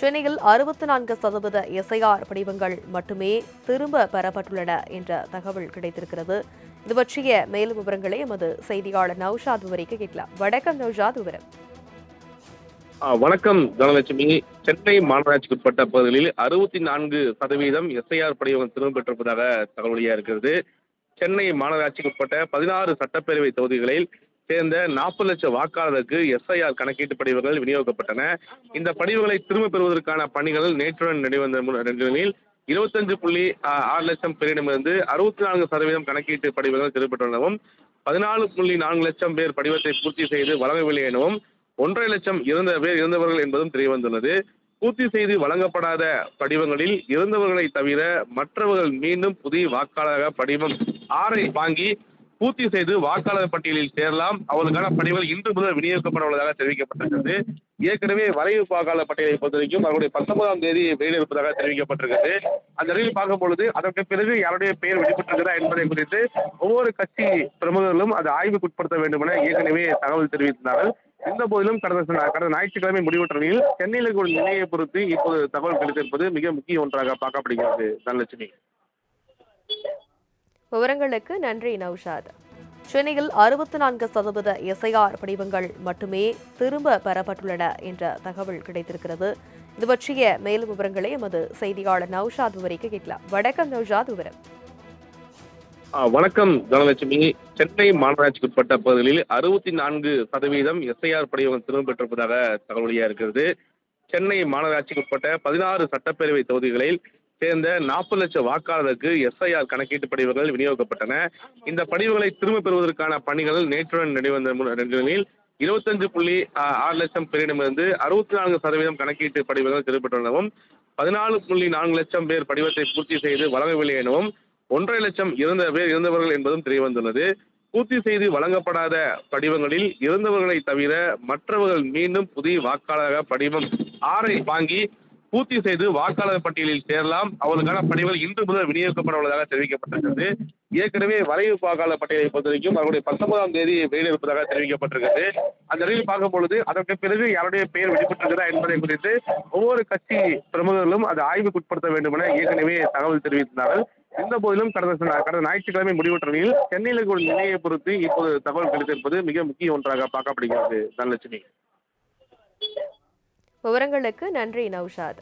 சென்னையில் 64% எஸ்ஐஆர் படிவங்கள் மட்டுமே திரும்ப பெறப்பட்டுள்ளன என்ற தகவல் கிடைத்திருக்கிறது. இது பற்றிய மேலும் விவரங்களை எமது செய்தியாளர் நௌஷாத் விவரிக்க கேட்கலாம். வணக்கம் நௌஷாத், விவரம். வணக்கம் தனலட்சுமி. சென்னை மாநகராட்சிக்கு உட்பட்ட பகுதிகளில் 64% எஸ்ஐஆர் படிவங்கள் திரும்ப பெற்றிருப்பதாக தகவல் வெளியாக இருக்கிறது. சென்னை மாநகராட்சிக்கு உட்பட்ட 16 சட்டப்பேரவை தொகுதிகளில் சேர்ந்த 40 லட்சம் வாக்காளருக்கு எஸ்ஐஆர் கணக்கீட்டு படிவங்கள் விநியோகிக்கப்பட்டன. இந்த படிவங்களை திரும்ப பெறுவதற்கான பணிகள் நேற்றுடன் நடைபெற்ற நிலையில் 25.6 லட்சம் பேரிடமிருந்து 64% கணக்கீட்டு படிவங்கள் திரும்பப்பெற்றுள்ளனவும், 14.4 லட்சம் பேர் படிவத்தை பூர்த்தி செய்து வழங்கவில்லை எனவும், 1.5 லட்சம் இறந்தவர்கள் என்பதும் தெரியவந்துள்ளது. பூர்த்தி செய்து வழங்கப்படாத படிவங்களில் இறந்தவர்களை தவிர மற்றவர்கள் மீண்டும் புதிய வாக்காளராக படிவம் 6 வாங்கி பூர்த்தி செய்து வாக்காளர் பட்டியலில் சேரலாம். அவர்களுக்கான படிவங்கள் இன்று முதல் விநியோகிக்கப்பட உள்ளதாக தெரிவிக்கப்பட்டிருக்கிறது. ஏற்கனவே வரைவு வாக்காளர் பட்டியலை பொறுத்தவரைக்கும் அவருடைய 19ஆம் தேதி வெளியிடப்பதாக தெரிவிக்கப்பட்டிருக்கிறது. அந்த நிலையில் பார்க்கும் பொழுது அதற்கு பிறகு யாருடைய பெயர் வெளிப்பட்டிருக்கிறதா என்பதை குறித்து ஒவ்வொரு கட்சி பிரமுகர்களும் அதை ஆய்வுக்கு உட்படுத்த வேண்டும் என ஏற்கனவே தகவல் தெரிவித்திருந்தார்கள். இந்த போதிலும் கடந்த ஞாயிற்றுக்கிழமை முடிவுற்ற நிலையில் சென்னையில் ஒரு நிலையை பொறுத்து இப்போது தகவல் கிடைத்திருப்பது மிக முக்கிய ஒன்றாக பார்க்கப்படுகிறது. தனலட்சுமி, விவரங்களுக்கு நன்றி நௌஷாத். சென்னையில் 64% எஸ்ஐஆர் படிவங்கள் மட்டுமே திரும்ப பெறப்பட்டுள்ளன என்ற தகவல் கிடைத்திருக்கிறது. இது பற்றிய மேலும் விவரங்களை எமது செய்தியாளர் நௌஷாத் விவரிக்க கேட்கலாம். வணக்கம் நௌஷாத், விவரம். வணக்கம் தனலட்சுமி. சென்னை மாநகராட்சிக்கு உட்பட்ட பகுதிகளில் 64% எஸ்ஐஆர் படிவங்கள் திரும்ப பெற்றிருப்பதாக தகவல் வெளியாக இருக்கிறது. சென்னை மாநகராட்சிக்கு உட்பட்ட 16 சட்டப்பேரவை தொகுதிகளில் சேர்ந்த 40 லட்சம் வாக்காளருக்கு எஸ்ஐஆர் கணக்கீட்டு படிவங்கள் விநியோகிக்கப்பட்டன. இந்த படிவங்களை திரும்ப பெறுவதற்கான பணிகள் நேற்றுடன் நடைபெற்ற நிலையில் 25.6 லட்சம் பேரிடமிருந்து 64% கணக்கீட்டு படிவங்கள் திரும்பப்பெற்றுள்ளனவும், 14.4 லட்சம் பேர் படிவத்தை பூர்த்தி செய்து வழங்கவில்லை எனவும், 1.5 லட்சம் இறந்தவர்கள் என்பதும் தெரியவந்துள்ளது. பூர்த்தி செய்து வழங்கப்படாத படிவங்களில் இறந்தவர்களை தவிர மற்றவர்கள் மீண்டும் புதிய வாக்காளராக படிவம் 6 வாங்கி பூர்த்தி செய்து வாக்காளர் பட்டியலில் சேரலாம். அவர்களுக்கான படிவங்கள் இன்று முதல் விநியோகிக்கப்பட உள்ளதாக தெரிவிக்கப்பட்டிருக்கிறது. ஏற்கனவே வரைவு வாக்காளர் பட்டியலை பொறுத்தவரைக்கும் அவருடைய 19ஆம் தேதி வெளியிடப்பதாக தெரிவிக்கப்பட்டிருக்கிறது. அந்த நிலையில் பார்க்கும் பொழுது அதற்கு பிறகு யாருடைய பெயர் வெளிப்பட்டிருக்கிறதா என்பதை குறித்து ஒவ்வொரு கட்சி பிரமுகர்களும் அதை ஆய்வுக்கு உட்படுத்த வேண்டும் என ஏற்கனவே தகவல் தெரிவித்திருந்தார்கள். இந்த போதிலும் கடந்த ஞாயிற்றுக்கிழமை முடிவுற்ற நிலையில் சென்னையில் ஒரு நிலையை பொறுத்து இப்போது தகவல் கிடைத்திருப்பது மிக முக்கிய ஒன்றாக பார்க்கப்படுகிறது. தனலட்சுமி, விவரங்களுக்கு நன்றி நௌஷாத்.